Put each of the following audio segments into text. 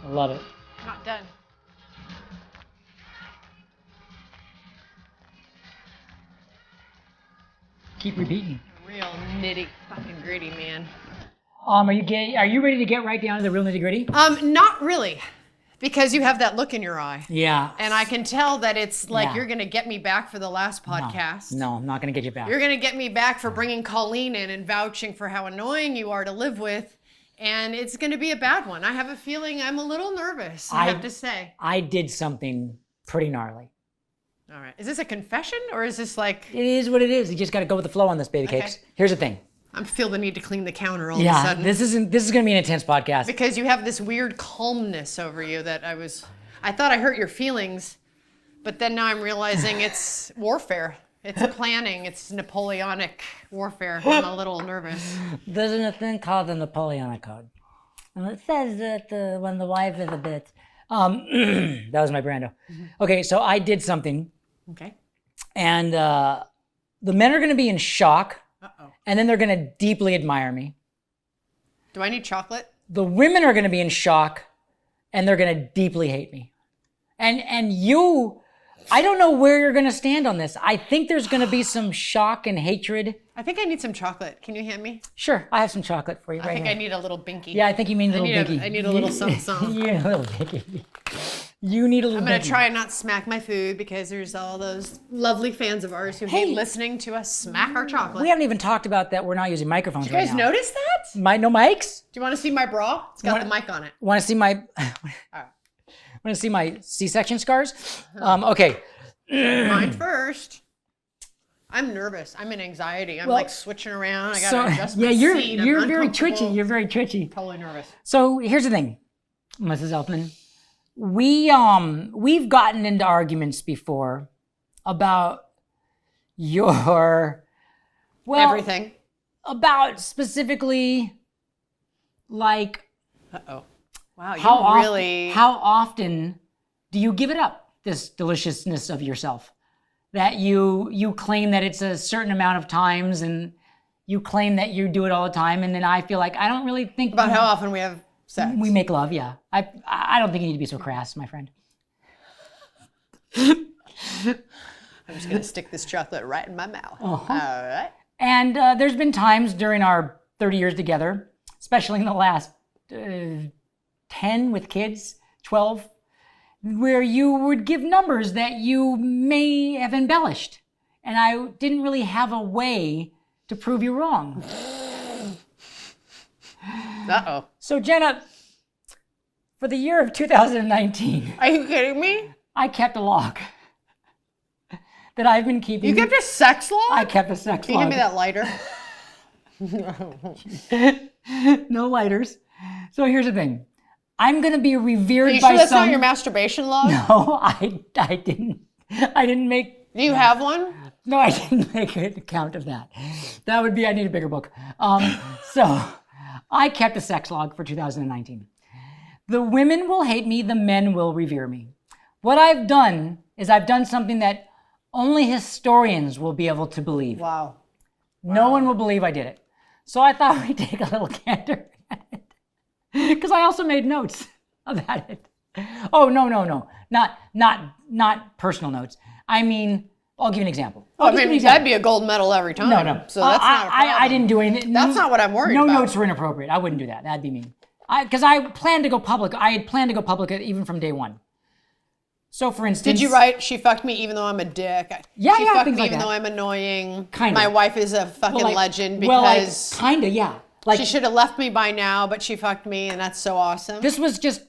I love it. Not done. Keep repeating. Real nitty fucking gritty, man. Are you ready to get right down to the real nitty gritty? Not really. Because you have that look in your eye. Yeah. And I can tell that it's like you're going to get me back for the last podcast. No, I'm not going to get you back. You're going to get me back for bringing Colleen in and vouching for how annoying you are to live with. And it's going to be a bad one. I have a feeling I'm a little nervous, I have to say. I did something pretty gnarly. All right. Is this a confession or is this like... It is what it is. You just got to go with the flow on this, baby cakes. Here's the thing. I feel the need to clean the counter all of a sudden. This is going to be an intense podcast. Because you have this weird calmness over you that I thought I hurt your feelings, but then now I'm realizing it's warfare. It's planning. It's Napoleonic warfare. I'm a little nervous. There's a thing called the Napoleonic Code. And it says that when the wife is a bit... that was my Brando. Mm-hmm. Okay, so I did something. Okay. And the men are going to be in shock. Uh-oh. And then they're going to deeply admire me. Do I need chocolate? The women are going to be in shock, and they're going to deeply hate me. And you, I don't know where you're going to stand on this. I think there's going to be some shock and hatred. I think I need some chocolate. Can you hand me? Sure, I have some chocolate for you right I think here. I need a little binky. Yeah, I think you mean little binky. I need a little something. You need a little binky. You need a little I'm going binky. to try and not smack my food because there's all those lovely fans of ours who hate listening to us smack our chocolate. We haven't even talked about that we're not using microphones right now. Did you guys notice that? No mics? Do you want to see my bra? It's got the mic on it. Want to see my... Want to see my C-section scars? Okay. Mine first. I'm nervous. I'm in anxiety. I'm like switching around. I gotta adjust my seat. You're very twitchy. You're very twitchy. Totally nervous. So here's the thing, Mrs. Elfman. We've gotten into arguments before about your everything. About specifically like Uh-oh. Wow, how often do you give it up, this deliciousness of yourself? That you claim that it's a certain amount of times and you claim that you do it all the time, and then I feel like I don't really think about how often we have sex. We make love, yeah. I don't think you need to be so crass, my friend. I'm just gonna stick this chocolate right in my mouth. All right. And there's been times during our 30 years together, especially in the last 10 with kids, 12, where you would give numbers that you may have embellished. And I didn't really have a way to prove you wrong. Uh-oh. So Jenna, for the year of 2019... Are you kidding me? I kept a log that I've been keeping. You kept a sex log? I kept a sex log. Can you give me that lighter? No lighters. So here's the thing. I'm going to be revered Are you by sure that's some... not your masturbation log? No, I didn't make... Do you have one? No, I didn't make an account of that. That would be, I need a bigger book. So I kept a sex log for 2019. The women will hate me, the men will revere me. What I've done is I've done something that only historians will be able to believe. Wow. No one will believe I did it. So I thought we'd take a little gander at it. Because I also made notes about it. Oh, no. Not personal notes. I mean, I'll give you an example. That'd be a gold medal every time. No. So that's not a problem. I didn't do anything. That's not what I'm worried about. No notes were inappropriate. I wouldn't do that. That'd be mean. Because I planned to go public. I had planned to go public even from day one. So, for instance... Did you write, she fucked me even though I'm a dick? Yeah, she fucked things me like even that. though I'm annoying. Kind of. My wife is a fucking legend because... kind of, yeah. Like, she should have left me by now, but she fucked me, and that's so awesome. This was just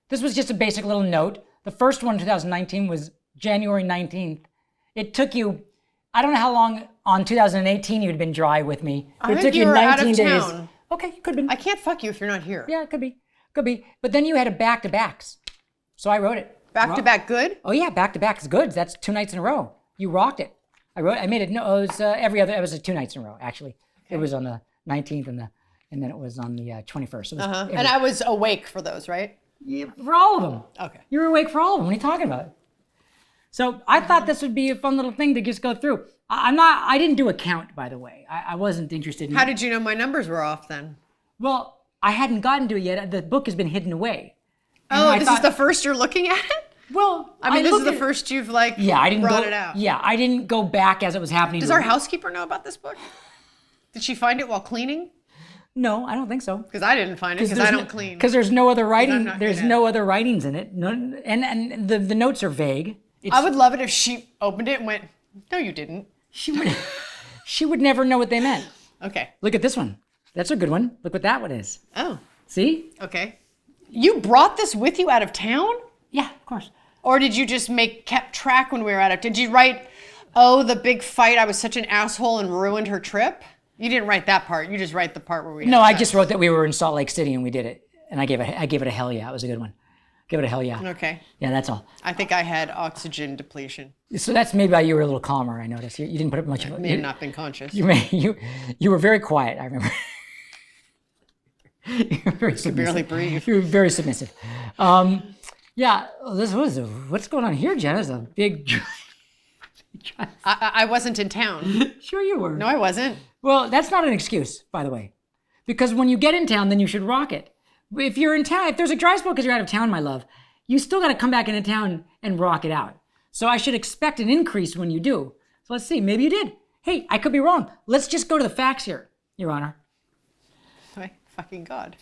a basic little note. The first one in 2019 was January 19th. It took you... I don't know how long on 2018 you'd been dry with me. It took you 19 days. Town. Okay, could have been. I can't fuck you if you're not here. Yeah, it could be. Could be. But then you had a back-to-backs. So I wrote it. Back-to-back good? Oh yeah, back-to-backs good. That's 2 nights in a row. You rocked it. I made it. No, it was it was 2 nights in a row, actually. Okay. It was on the 19th and then it was on the 21st. So and I was awake for those, right? Yeah, for all of them. Okay. You were awake for all of them. What are you talking about? So I thought this would be a fun little thing to just go through. I didn't do a count, by the way. I wasn't interested in... How did you know my numbers were off then? Well, I hadn't gotten to it yet. The book has been hidden away. Oh, I this thought- is the first you're looking at it? Well, I mean, this is looked the at- first you've like Yeah, I didn't brought go, it out. Yeah, I didn't go back as it was happening. Does our housekeeper know about this book? Did she find it while cleaning? No, I don't think so. Because I didn't find it because I don't clean. Because there's no other writing. not There's good at no other writings in it. No, and the notes are vague. I would love it if she opened it and went, "No, you didn't." She would never know what they meant. Okay. Look at this one. That's a good one. Look what that one is. Oh, See? okay. You brought this with you out of town? Yeah, of course. Or did you just kept track when we were out of town? Did you write, "Oh, the big fight, I was such an asshole and ruined her trip"? You didn't write that part. You just write the part where we No, had I sex. just wrote that we were in Salt Lake City and we did it, and I gave it a hell yeah. It was a good one. Give it a hell yeah. Okay. Yeah, that's all. I think I had oxygen depletion. So that's maybe why you were a little calmer. I noticed you didn't put up much of it. May have not been conscious. You were very quiet. I remember. You were very submissive. barely breathe. You were very submissive. Yeah. What's going on here, Jenna? Is a big. I wasn't in town. Sure you were. No, I wasn't. Well, that's not an excuse, by the way, because when you get in town, then you should rock it. If you're in town, if there's a dry spell because you're out of town, my love, you still got to come back into town and rock it out. So I should expect an increase when you do. So let's see. Maybe you did. Hey, I could be wrong. Let's just go to the facts here, Your Honor. My fucking God.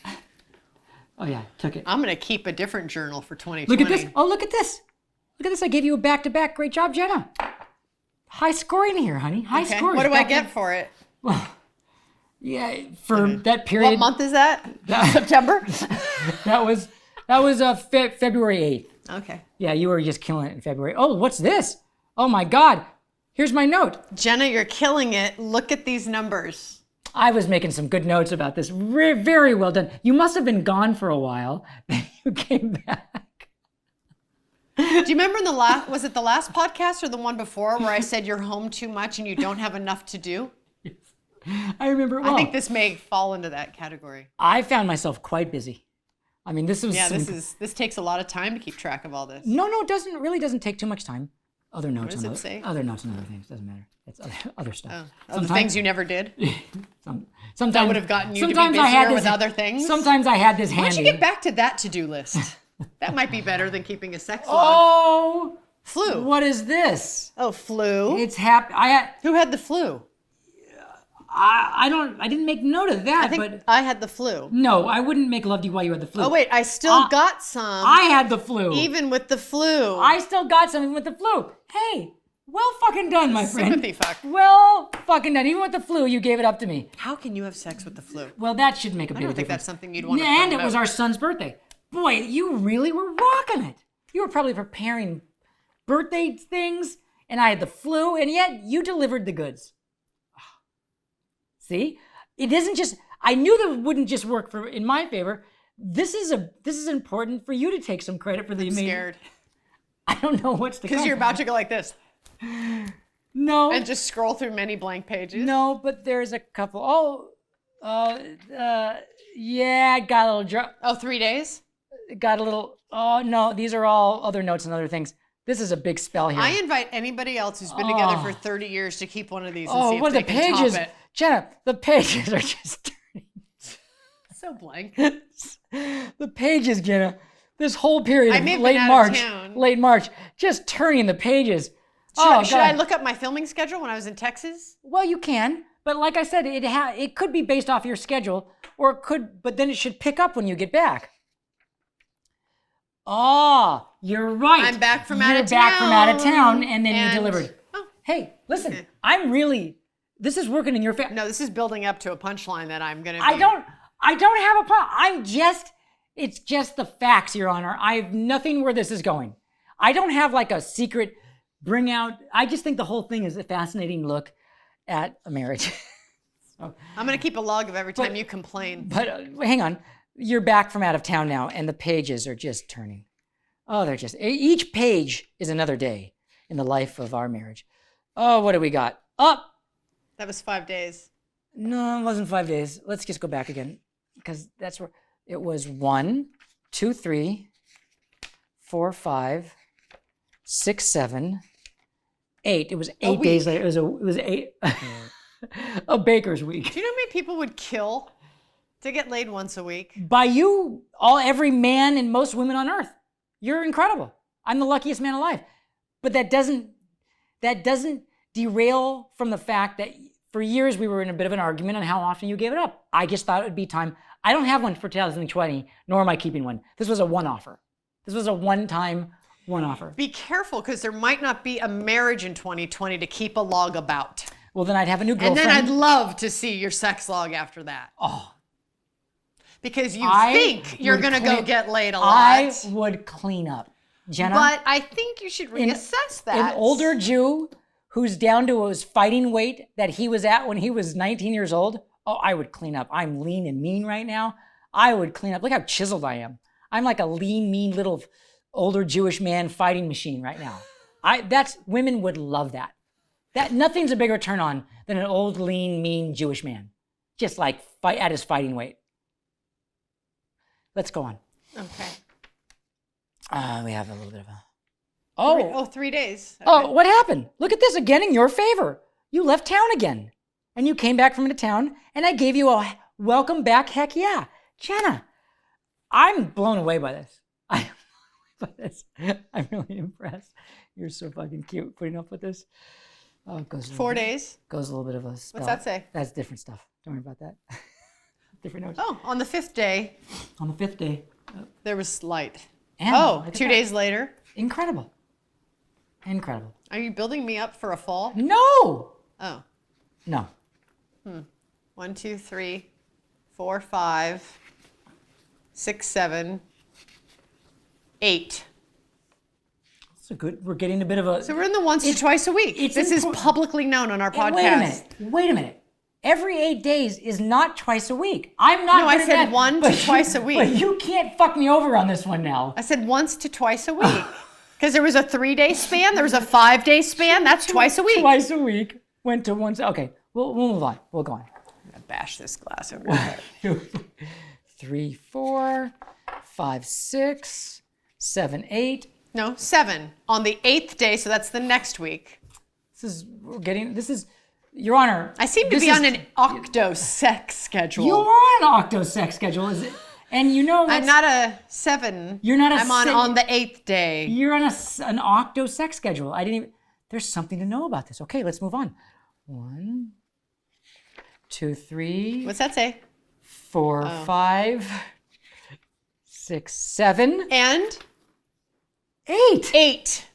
Oh yeah, took it. I'm going to keep a different journal for 2020. Look at this. Oh, look at this. Look at this. I gave you a back-to-back. Great job, Jenna. High scoring here, honey. High Okay. scores. What do I get for it? Well, yeah, for that period. What month is that? September? That was February 8th. Okay. Yeah, you were just killing it in February. Oh, what's this? Oh my God. Here's my note. Jenna, you're killing it. Look at these numbers. I was making some good notes about this. Very well done. You must have been gone for a while. Then you came back. Do you remember in was it the last podcast or the one before where I said you're home too much and you don't have enough to do? I remember it well. I think this may fall into that category. I found myself quite busy. I mean, this was this takes a lot of time to keep track of all this. No, it doesn't take too much time. Other notes. does it say? Other notes and other things. Doesn't matter. It's other stuff. Oh, the things you never did? Sometimes That would have gotten you to be sometimes I had busier this- with other things? Sometimes I had this Why handy. don't you get back to that to-do list? That might be better than keeping a sex log. Oh, Flu. what is this? Oh, flu. It's I Who had the flu? didn't make note of that, I think but I had the flu. no, I wouldn't make love to you while you had the flu. Oh, wait, I still got some. I had the flu. Even with the flu. I still got something with the flu. Hey, well fucking done, my friend. Sympathy fuck. Well fucking done. Even with the flu, you gave it up to me. How can you have sex with the flu? Well, that should make a I big don't think difference. that's something you'd want to And it promote. was our son's birthday. Boy, you really were rocking it. You were probably preparing birthday things, and I had the flu, and yet you delivered the goods. See? It isn't just, I knew that it wouldn't just work in my favor. This is important for you to take some credit for the I'm amazing. scared. I don't know what's to come. Because you're about to go like this No. and just scroll through many blank pages. No, but there's a couple. Yeah, got a little drop. Oh, 3 days? Got a little. Oh no, these are all other notes and other things. This is a big spell here. I invite anybody else who's been together for 30 years to keep one of these and see if what are they the can pages, top it. Jenna? The pages are just turning. So blank. The pages, Jenna. This whole period I of may have late been out of March, town. late March, just turning the pages. Should I God. look up my filming schedule when I was in Texas? Well, you can, but like I said, it could be based off your schedule, or it could, but then it should pick up when you get back. Oh, you're right. I'm back from out of You're back from out of town, town, and then and- you delivered. Oh. Hey, listen, Okay. this is working in your favor. No, this is building up to a punchline that I'm going to I don't have a problem. It's just the facts, Your Honor. I have nothing where this is going. I don't have like a secret I just think the whole thing is a fascinating look at a marriage. I'm going to keep a log of every time you complain. But hang on, you're back from out of town now, and the pages are just turning. Oh, each page is another day in the life of our marriage. Oh, what do we got? That was 5 days. No, it wasn't 5 days. Let's just go back again, because that's where it was 1, 2, 3, 4, 5, 6, 7, 8. It was 8 days later. It was 8. A baker's week. Do you know how many people would kill To get laid once a week. By you, every man and most women on earth. You're incredible. I'm the luckiest man alive. But that doesn't derail from the fact that for years we were in a bit of an argument on how often you gave it up. I just thought it would be time. I don't have one for 2020, nor am I keeping one. This was a one-offer. This was a one-time one-offer. Be careful, because there might not be a marriage in 2020 to keep a log about. Well, then I'd have a new girlfriend. And then I'd love to see your sex log after that. Oh. Because you think you're going to go get laid a lot. I would clean up. Jenna? But I think you should reassess that. An older Jew who's down to his fighting weight that he was at when he was 19 years old, I would clean up. I'm lean and mean right now. I would clean up. Look how chiseled I am. I'm like a lean, mean little older Jewish man fighting machine right now. Women would love that. Nothing's a bigger turn on than an old, lean, mean Jewish man. Just like fight at his fighting weight. Let's go on. Okay. We have a little bit of a... 3 days. Okay. Oh, what happened? Look at this again in your favor. You left town again. And you came back from into town, and I gave you a welcome back, heck yeah. Jenna, I'm blown away by this. I'm really impressed. You're so fucking cute putting up with this. Oh, it goes 4 days. Goes a little bit of a spell. What's that say? That's different stuff. Don't worry about that. Different notes. Oh, on the 5th day. On the 5th day. There was light. And 2 days later. Incredible. Incredible. Are you building me up for a fall? No. Oh. No. 1, 2, 3, 4, 5, 6, 7, 8. So good. We're getting a bit of a... So we're in the once to twice a week. This is publicly known on our podcast. Wait a minute. Every 8 days is not twice a week. I'm not. No, I said 1 to twice a week. But you can't fuck me over on this one now. I said once to twice a week. Because there was a 3-day span, there was a 5-day span. That's twice a week. Twice a week. Went to once. Okay, we'll move on. We'll go on. I'm gonna bash this glass over your head. 2, 3, 4, 5, 6, 7, 8. No, 7 on the 8th day. So that's the next week. This is. Your Honor. I seem to be on an octo-sex schedule. You are on an octo-sex schedule, is it? And you know I'm not a 7. You're not a I'm on the 8th day. You're on an octo-sex schedule. I didn't even... There's something to know about this. Okay, let's move on. 1, 2, 3. What's that say? 4, 5, 6, 7. And? 8. 8.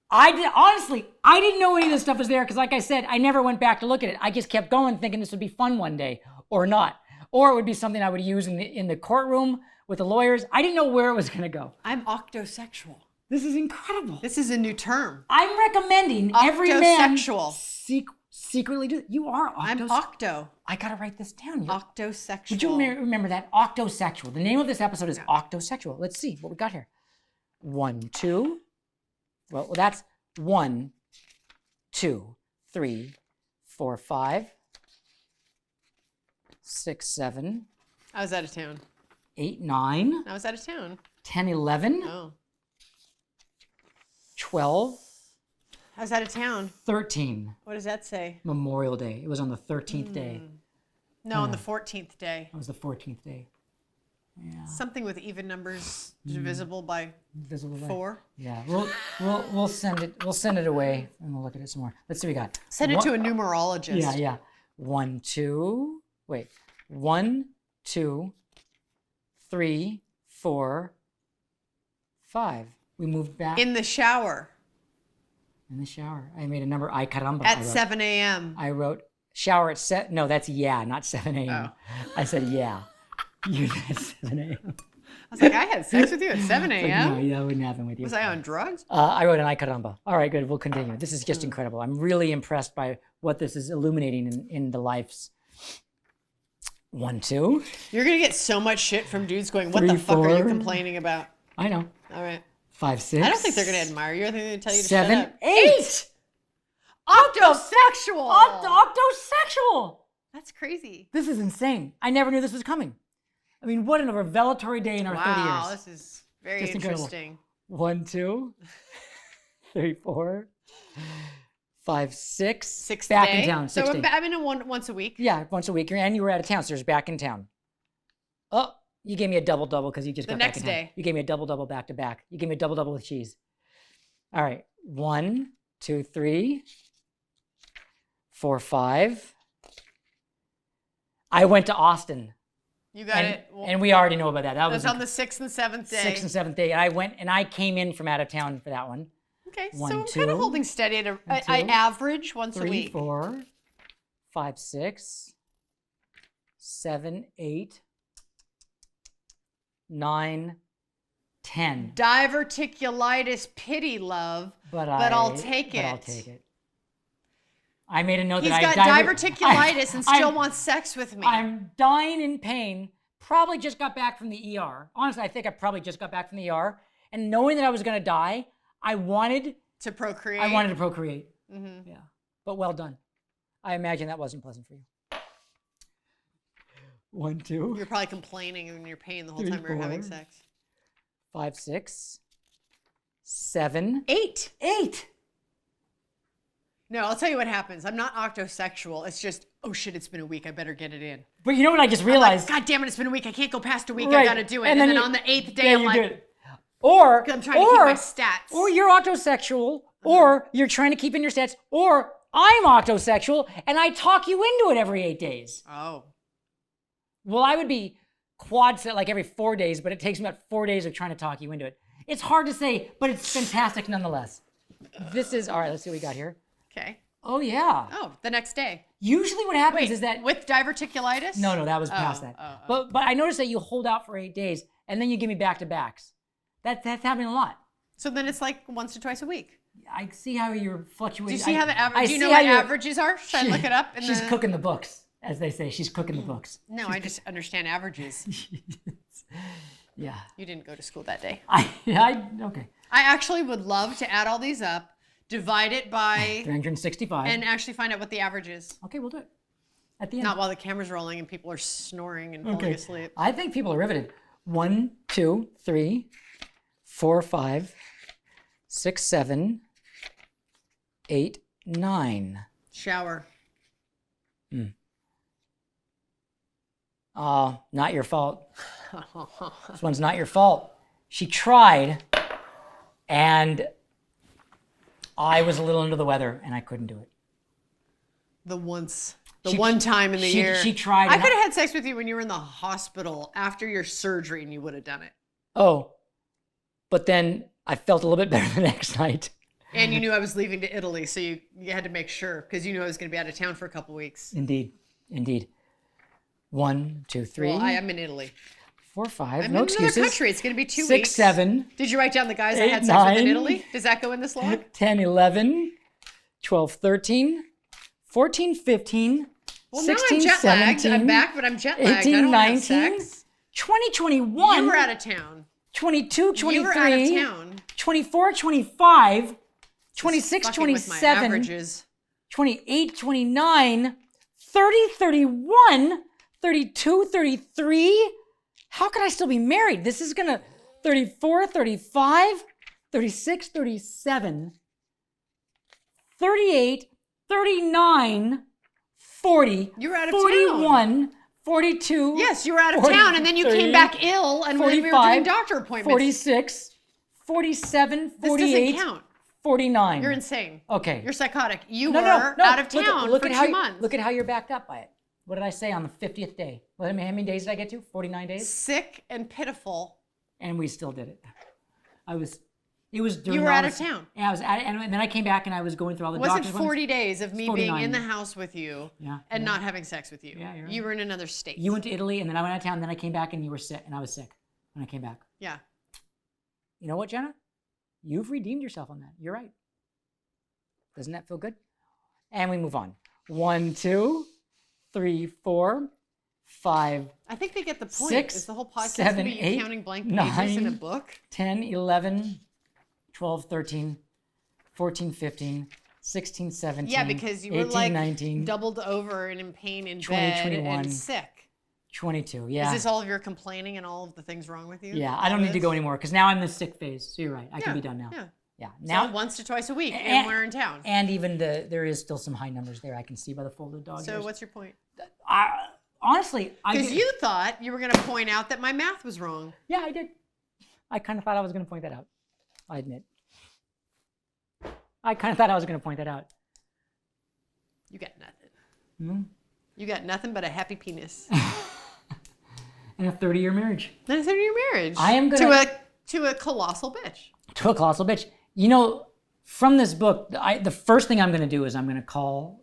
Honestly, I didn't know any of this stuff was there because, like I said, I never went back to look at it. I just kept going thinking this would be fun one day or not. Or it would be something I would use in the courtroom with the lawyers. I didn't know where it was going to go. I'm octosexual. This is incredible. This is a new term. I'm recommending every man Octosexual. Secretly do. You are octo. I'm octo. I got to write this down. Octosexual. Would you remember that? Octosexual. The name of this episode is Octosexual. Let's see what we got here. 1, 2. Well, that's 1, 2, 3, 4, 5, 6, 7. I was out of town. 8, 9. I was out of town. 10, 11. Oh. 12. I was out of town. 13. What does that say? Memorial Day. It was on the 13th day. No, on the 14th day. It was the 14th day. Yeah. Something with even numbers divisible by 4. Yeah, we'll send it. We'll send it away and we'll look at it some more. Let's see what we got. Send it to a numerologist. Yeah. 1, 2. Wait. 1, 2, 3, 4, 5. We moved back. In the shower. In the shower. I made a number. Ay caramba. At 7 a.m. I wrote shower at set. No, that's not 7 a.m. Oh. I said yeah. You at 7 a.m. I was like, I had sex with you at 7 a.m.? No, that wouldn't happen with you. Was I on drugs? I wrote an ay caramba. All right, good. We'll continue. This is just incredible. I'm really impressed by what this is illuminating in the lives. 1, 2. You're going to get so much shit from dudes going, what 3, the fuck are you 4. complaining about? I know. All right. 5, 6. I don't think they're going to admire you. I think they're going to tell you to 7, shut up. 8. Octosexual! Octosexual! That's crazy. This is insane. I never knew this was coming. I mean, what a revelatory day in our 30 years. Wow, this is very Just interesting. incredible. 1, 2, 3, 4, 5, 6. Sixth back day. in town. So 6 I'm, days. I'm in a once a week. Yeah, once a week. And you were out of town, so there's back in town. Oh, you gave me a double because you just got back in town. The next day. You gave me a double back to back. You gave me a double with cheese. All right. 1, 2, 3, 4, 5. I went to Austin. You got it. And we already know about that. That was on the 6th and 7th day. 6th and 7th day. And I went and I came in from out of town for that one. Okay, 1, so I'm 2, kind of holding steady at I 2, average once 3, a week. 4, 5, 6, 7, 8, 9, 10. Diverticulitis, pity, love, but I'll take it. But I'll take it. I made a note He's that got diverticulitis and still wants sex with me. I'm dying in pain. Probably just got back from the ER. Honestly, I think I probably just got back from the ER. And knowing that I was going to die, I wanted to procreate. Mm-hmm. Yeah. But well done. I imagine that wasn't pleasant for you. 1, 2. You're probably complaining in your pain the whole 3, time we were 4, having sex. 5, 6, 7, 8. 8. No, I'll tell you what happens. I'm not octosexual. It's just, oh shit, it's been a week. I better get it in. But you know what I just realized? God damn it, it's been a week. I can't go past a week. Right. I gotta do it. And then on the 8th day, I'm like, or I'm trying to keep my stats. Or you're octosexual, or you're trying to keep in your stats, or I'm octosexual and I talk you into it every 8 days. Oh. Well, I would be quad set like every 4 days, but it takes me about 4 days of trying to talk you into it. It's hard to say, but it's fantastic nonetheless. This is, all right, let's see what we got here. Okay. Oh, yeah. Oh, the next day. Usually what happens is that... With diverticulitis? No, that was past that. But I noticed that you hold out for 8 days, and then you give me back-to-backs. That's happening a lot. So then it's like once or twice a week. I see how you're fluctuating. Do you see how the average? Do you know what averages are? Should I look it up? She's cooking the books, as they say. She's cooking the books. No, I just understand averages. Yeah. You didn't go to school that day. Okay. I actually would love to add all these up, divide it by 365, and actually find out what the average is. Okay, we'll do it at the end. Not while the camera's rolling and people are snoring and falling asleep. I think people are riveted. 1, 2, 3, 4, 5, 6, 7, 8, 9. Shower. Oh, not your fault. This one's not your fault. She tried, and I was a little under the weather, and I couldn't do it. The one time in the year. She tried. I could have had sex with you when you were in the hospital after your surgery, and you would have done it. Oh, but then I felt a little bit better the next night. And you knew I was leaving to Italy, so you had to make sure, because you knew I was going to be out of town for a couple weeks. Indeed. 1, 2, 3. Well, I am in Italy. 4, 5. I'm no in excuses. another country. It's going to be 2 6, weeks. 7. Did you write down the guys 8, I had sex with in 9, Italy? Does that go in this log? 10, 11, 12, 13, 14, 15, Well, 16, now I'm jet lagged. 17, I'm back, but I'm jet lagged. 18, I don't 19, have sex. 20, 21. You were out of town. 22, 23. You were out of town. 24, 25. 26, Fucking with my 27. averages. 28, 29. 30, 31. 32, 33. How could I still be married? This is gonna 34, 35, 36, 37, 38, 39, 40. You were out of 41, town. 42. Yes, you were out of 40, town, and then you came back ill, and we were doing doctor appointments. 46, 47, 48. This doesn't count. 49. You're insane. Okay. You're psychotic. You No, were out of town look for at 2 how months. Look at how you're backed up by it. What did I say on the 50th day? How many days did I get to? 49 days? Sick and pitiful. And we still did it. It was during You were all out of this- town. Yeah, I was at it, and then I came back and I was going through all the Was it doctor's 40 days of me being 49. in the house with you and not having sex with you? Yeah, you're right. You were in another state. You went to Italy, and then I went out of town, and then I came back, and you were sick, and I was sick when I came back. Yeah. You know what, Jenna? You've redeemed yourself on that. You're right. Doesn't that feel good? And we move on. 1, 2, 3, 4, 5, I think they get the point. 6, Is the whole podcast 7, going to be 8, you counting blank pages in a 9, book? 10, 11, 12, 13, 14, 15, 16, 17, Yeah, because you were 18, like 19, doubled over and in pain in 20, bed 21. and sick. 22. Yeah. Is this all of your complaining and all of the things wrong with you? Yeah, I don't need to go anymore because now I'm in the sick phase. So you're right. I can be done now. Yeah. Yeah. Now once to twice a week, and we're in town. And even there is still some high numbers there. I can see by the folded dog. So what's your point? Honestly, because you thought you were going to point out that my math was wrong. Yeah, I did. I kind of thought I was going to point that out. I admit. I kind of thought I was going to point that out. You got nothing. Mm-hmm. You got nothing but a happy penis. And a 30-year marriage. And a 30-year marriage. I am going to a colossal bitch. To a colossal bitch. You know, from this book, the first thing I'm going to do is I'm going to call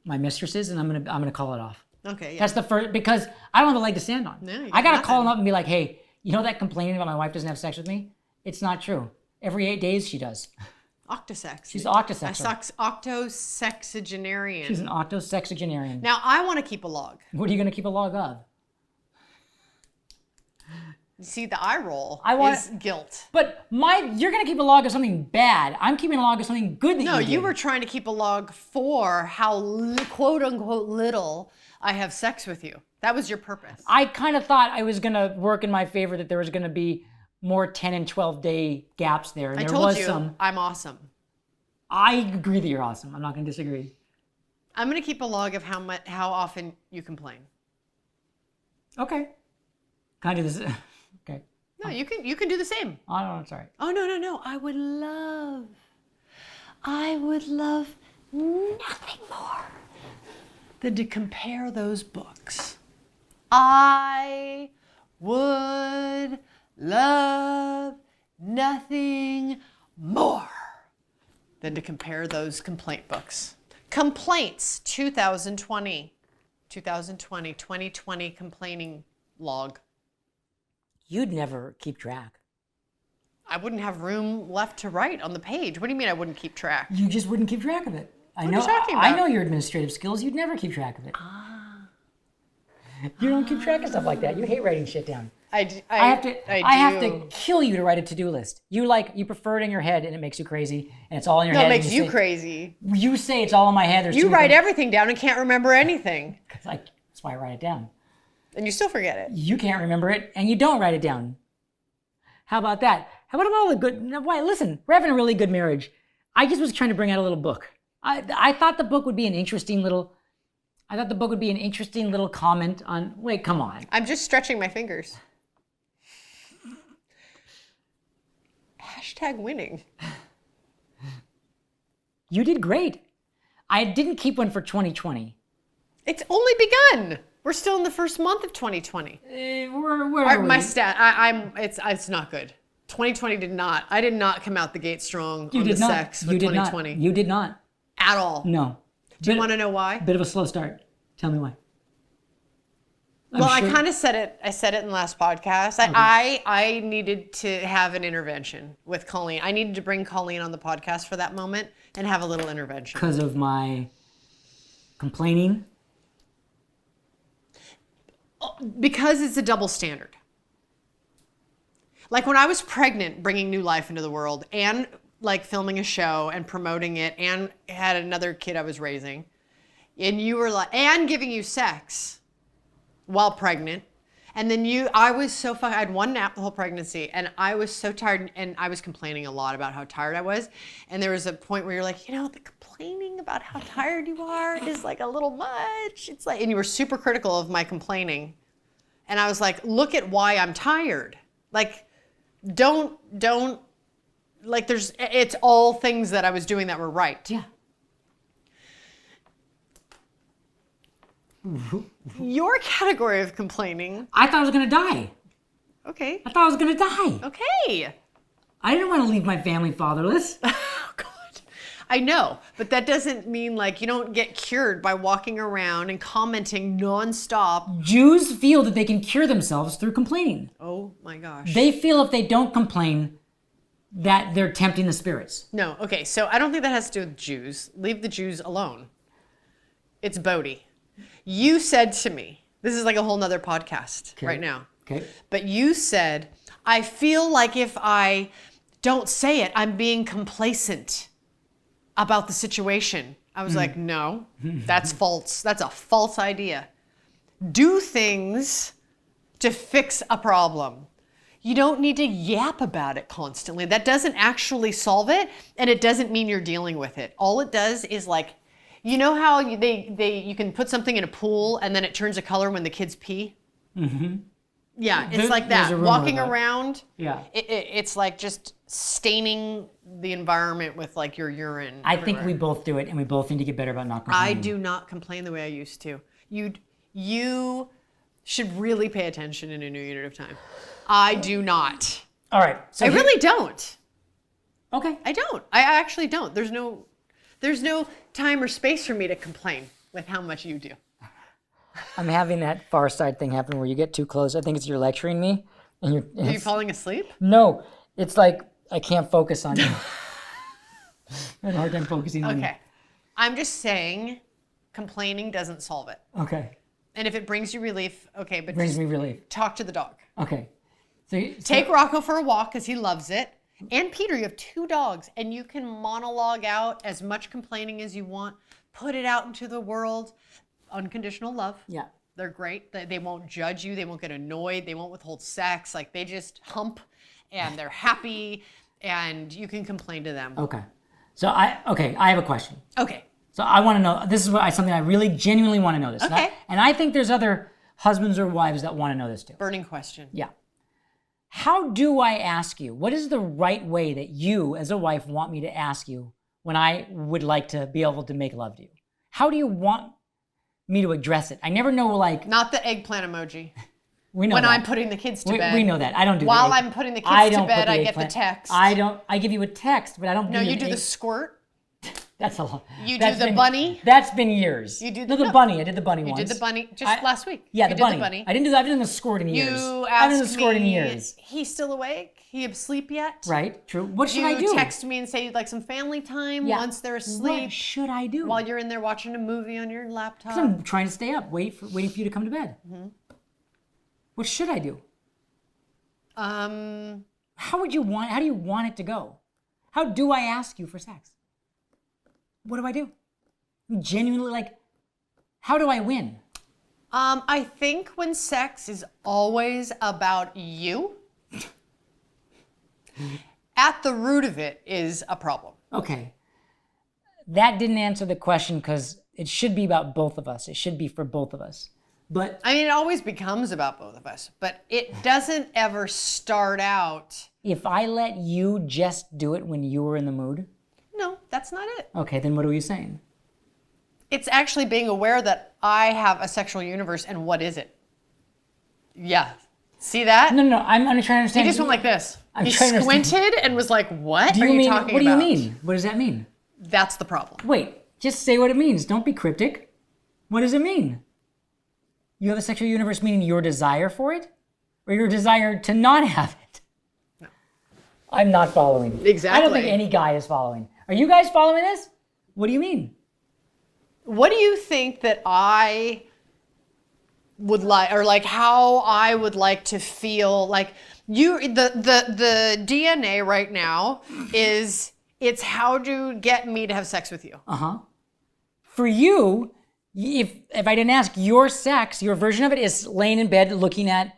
my mistresses and I'm going to call it off. Okay. Yeah. That's the first, because I don't have a leg to stand on. No, I got to call them up and be like, hey, you know that complaining about my wife doesn't have sex with me? It's not true. Every 8 days she does. Octosex. She's octosexual. Octosexagenarian. She's an octosexagenarian. Now, I want to keep a log. What are you going to keep a log of? You see, the eye roll is guilt. But you're going to keep a log of something bad. I'm keeping a log of something good that you did. No, you were trying to keep a log for how quote-unquote little I have sex with you. That was your purpose. I kind of thought I was going to work in my favor, that there was going to be more 10 and 12 day gaps there. And I there told was you, some. I'm awesome. I agree that you're awesome. I'm not going to disagree. I'm going to keep a log of how often you complain. Okay. Kind of this. Okay. No, you can do the same. Oh, no, sorry. Oh, no. I would love nothing more than to compare those books. I would love nothing more than to compare those complaint books. Complaints 2020 complaining log. You'd never keep track. I wouldn't have room left to write on the page. What do you mean I wouldn't keep track? You just wouldn't keep track of it. What are you talking about? I know your administrative skills. You'd never keep track of it. You don't keep track of stuff like that. You hate writing shit down. I have to kill you to write a to-do list. You prefer it in your head and it makes you crazy, and it's all in your head. No, it makes you crazy. You say it's all in my head. You write everything down and can't remember anything. That's why I write it down. And you still forget it. You can't remember it, and you don't write it down. How about that? How about all the good? Why? Listen, we're having a really good marriage. I just was trying to bring out a little book. I thought the book would be an interesting little. I thought the book would be an interesting little comment on. Wait, come on. I'm just stretching my fingers. #winning. You did great. I didn't keep one for 2020. It's only begun. We're still in the first month of 2020. My stat. It's not good. 2020 did not. I did not come out the gate strong on the sex with 2020. You did not. At all. No. Do you want to know why? Bit of a slow start. Tell me why. I kind of said it. I said it in the last podcast. Okay. I needed to have an intervention with Colleen. I needed to bring Colleen on the podcast for that moment and have a little intervention. Because of my complaining? Because it's a double standard. Like when I was pregnant, bringing new life into the world and like filming a show and promoting it and had another kid I was raising, and you were like, and giving you sex while pregnant. And then I was so I had one nap the whole pregnancy and I was so tired and I was complaining a lot about how tired I was. And there was a point where you're like, the complaining about how tired you are is like a little much. It's like, and you were super critical of my complaining. And I was like, look at why I'm tired. Like, it's all things that I was doing that were right. Yeah. Your category of complaining. I thought I was going to die. Okay. I thought I was going to die. Okay. I didn't want to leave my family fatherless. Oh, God. I know, but that doesn't mean you don't get cured by walking around and commenting nonstop. Jews feel that they can cure themselves through complaining. Oh, my gosh. They feel if they don't complain that they're tempting the spirits. No. Okay, so I don't think that has to do with Jews. Leave the Jews alone. It's Bodhi. You said to me, this is like a whole nother podcast right now. Okay. But you said, I feel like if I don't say it, I'm being complacent about the situation. I was like, no, that's false. That's a false idea. Do things to fix a problem. you don't need to yap about it constantly. That doesn't actually solve it, and it doesn't mean you're dealing with it. All it does is like, you know how you can put something in a pool and then it turns a color when the kids pee? Mm-hmm. Yeah, it's like that. Walking around, it's like just staining the environment with like your urine. I think we both do it, and we both need to get better about not complaining. I do not complain the way I used to. You should really pay attention in a new unit of time. I do not. All right. So I really don't. Okay. I don't. I actually don't. There's no time or space for me to complain with how much you do. I'm having that Far Side thing happen where you get too close. I think it's you're lecturing me, and Are you falling asleep? No, it's like I can't focus on you. I have a hard time focusing on you. Okay. I'm just saying, complaining doesn't solve it. Okay. And if it brings you relief, okay, but Brings me relief. talk to the dog. Okay. Take Rocco for a walk because he loves it. And Peter, you have 2 dogs, and you can monologue out as much complaining as you want. Put it out into the world. Unconditional love. Yeah. They're great. They won't judge you. They won't get annoyed. They won't withhold sex. Like, they just hump, and they're happy, and you can complain to them. Okay. So I have a question. Okay. So I want to know, this is something I really genuinely want to know this. Okay. And I think there's other husbands or wives that want to know this too. Burning question. Yeah. How do I ask you? What is the right way that you, as a wife, want me to ask you when I would like to be able to make love to you? How do you want me to address it? I never know, like... Not the eggplant emoji. We know when that. I'm putting the kids to bed. We know that. I don't do that. While I'm putting the kids to bed, I get the text. I give you a text, but I don't... No, you do the squirt. That's a lot. You do the bunny. That's been years. You do the bunny. I did the bunny once. You did the bunny just last week. Yeah, you the bunny. did the bunny. I didn't do that. I haven't done the squirt in years. I haven't done the squirt in years. He's still awake? He asleep yet? Right. True. What should I do? You text me and say you'd like some family time once they're asleep. What should I do? While you're in there watching a movie on your laptop. 'Cause I'm trying to stay up, waiting for you to come to bed. Mm-hmm. What should I do? How do you want it to go? How do I ask you for sex? What do I do? I'm genuinely, like, how do I win? I think when sex is always about you, at the root of it is a problem. Okay. That didn't answer the question because it should be about both of us. It should be for both of us. But I mean, it always becomes about both of us, but it doesn't ever start out. If I let you just do it when you were in the mood? No, that's not it. Okay, then what are you saying? It's actually being aware that I have a sexual universe, and what is it? Yeah. See that? No, I'm trying to understand. He just went like this. He trying to squinted and was like, what are you talking about? What do you mean? What does that mean? That's the problem. Wait, just say what it means. Don't be cryptic. What does it mean? You have a sexual universe meaning your desire for it? Or your desire to not have it? No. I'm not following. Exactly. I don't think any guy is following. Are you guys following this? What do you mean? What do you think that I would like, or like how I would like to feel? Like the DNA right now is it's how to get me to have sex with you. For you, if I didn't ask, your sex, your version of it is laying in bed looking at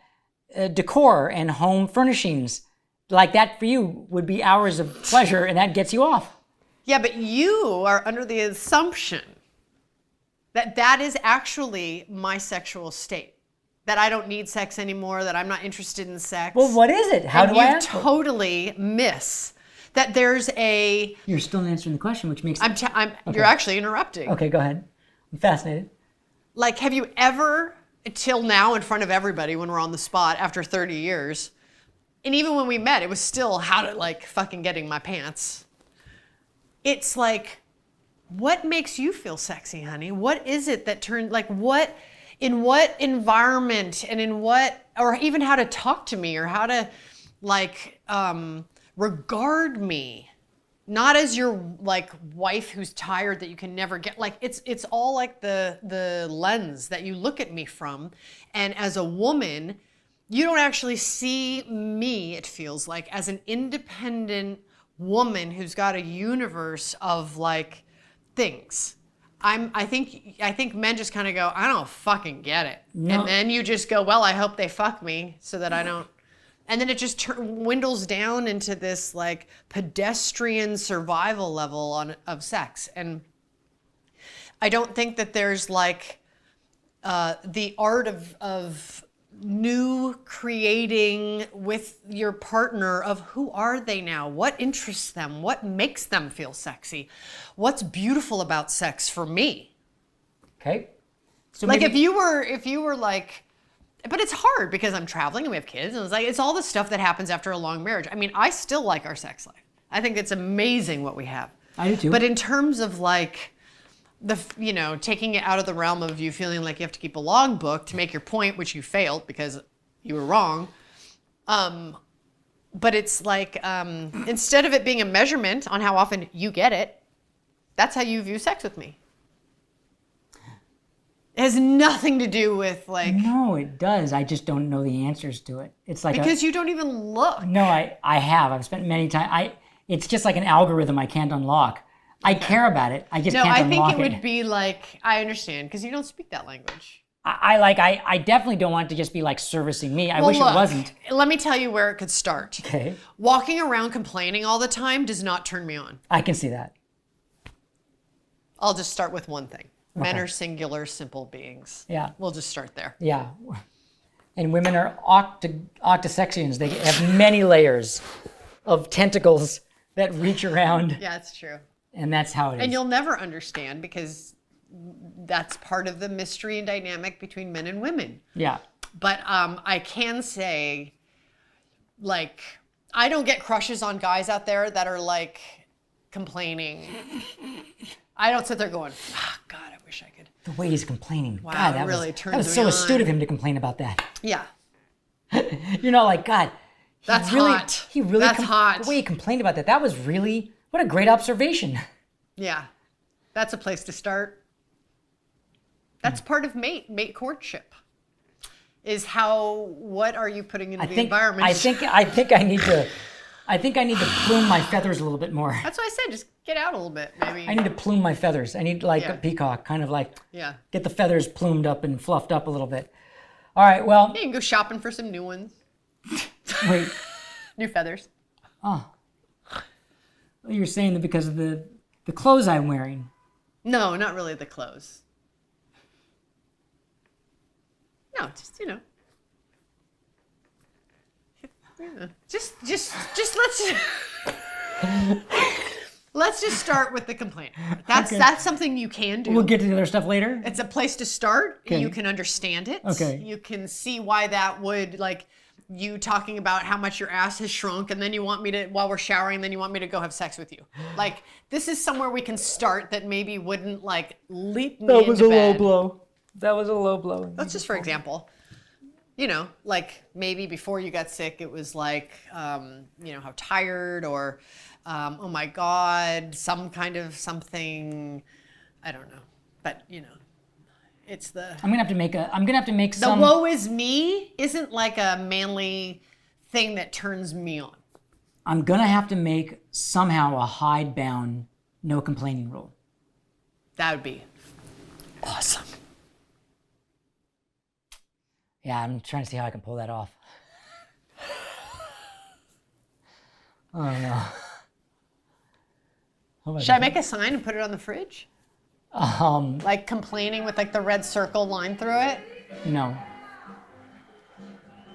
decor and home furnishings. Like that for you would be hours of pleasure, and that gets you off. Yeah, but you are under the assumption that that is actually my sexual state. That I don't need sex anymore, that I'm not interested in sex. Well, what is it? How do I ask? You totally miss that there's a... You're still answering the question, which makes... Okay. You're actually interrupting. Okay, go ahead. I'm fascinated. Like, have you ever, till now in front of everybody when we're on the spot after 30 years, and even when we met, it was still how to, like, fucking getting my pants. It's like, what makes you feel sexy, honey? What is it that turned, like, what, in what environment and in what, or even how to talk to me or how to, like, regard me. Not as your, like, wife who's tired that you can never get, like, it's all like the lens that you look at me from. And as a woman, you don't actually see me, it feels like, as an independent woman who's got a universe of, like, things. I think men just kind of go, I don't fucking get it. No. And then you just go, well, I hope they fuck me so that I don't. And then it just dwindles down into this like pedestrian survival level of sex. And I don't think that there's like the art of new creating with your partner of who are they now? What interests them? What makes them feel sexy? What's beautiful about sex for me? Okay. So like maybe, if you were like, but it's hard because I'm traveling and we have kids, and it's all the stuff that happens after a long marriage. I mean, I still like our sex life. I think it's amazing what we have. I do too. But in terms of like taking it out of the realm of you feeling like you have to keep a logbook to make your point, which you failed because you were wrong. But it's like instead of it being a measurement on how often you get it, that's how you view sex with me. It has nothing to do with like... No, it does. I just don't know the answers to it. It's like because you don't even look. No, I have. I've spent many times. It's just like an algorithm I can't unlock. I care about it. I just can't unlock it. No, I think it would be like, I understand, because you don't speak that language. I definitely don't want it to just be like servicing me. I wish it wasn't. Let me tell you where it could start. Okay. Walking around complaining all the time does not turn me on. I can see that. I'll just start with one thing. Okay. Men are singular, simple beings. Yeah. We'll just start there. Yeah. And women are octosexuals. They have many layers of tentacles that reach around. Yeah, it's true. And that's how it is. And you'll never understand because that's part of the mystery and dynamic between men and women. Yeah. But I can say, like, I don't get crushes on guys out there that are like complaining. I don't sit there going, God, I wish I could. The way he's complaining. Wow, God, that really turns that was me so on. astute of him to complain about that. Yeah. You're not like, God. That's hot. That's hot. The way he complained about that was really, what a great observation. Yeah. That's a place to start. That's part of mate courtship. Is what are you putting into the environment? I think I need to plume my feathers a little bit more. That's what I said. Just get out a little bit, maybe. I need to plume my feathers. I need a peacock, kind of like get the feathers plumed up and fluffed up a little bit. All right, well. You can go shopping for some new ones. Wait. New feathers. Oh. Well, you're saying that because of the clothes I'm wearing. No, not really the clothes. No, just just let's just start with the complaint. That's something you can do. We'll get to the other stuff later. It's a place to start. Okay. You can understand it. Okay. You can see why that would, like, you talking about how much your ass has shrunk, and then you want me to, while we're showering, then you want me to go have sex with you. Like, this is somewhere we can start that maybe wouldn't, like, leap me into bed. That was a low blow. That was a low blow. That's just for example. Like maybe before you got sick, it was like, how tired or, oh my God, some kind of something, I don't know. But, it's the... I'm gonna have to make some... The woe is me isn't like a manly thing that turns me on. I'm gonna have to make somehow a hidebound, no complaining rule. That would be awesome. Yeah, I'm trying to see how I can pull that off. Oh no. Should I make a sign and put it on the fridge? Like complaining with like the red circle line through it? No.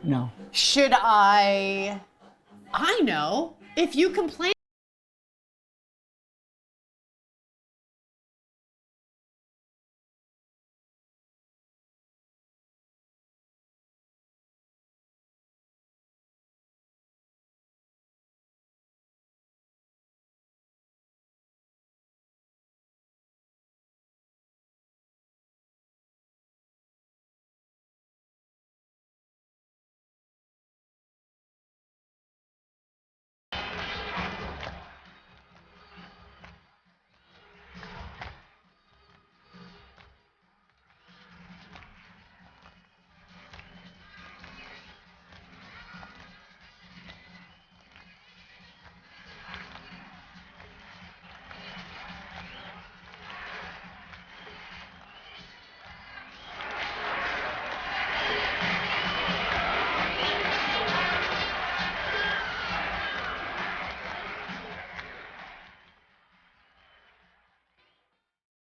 No. Should I know, if you complain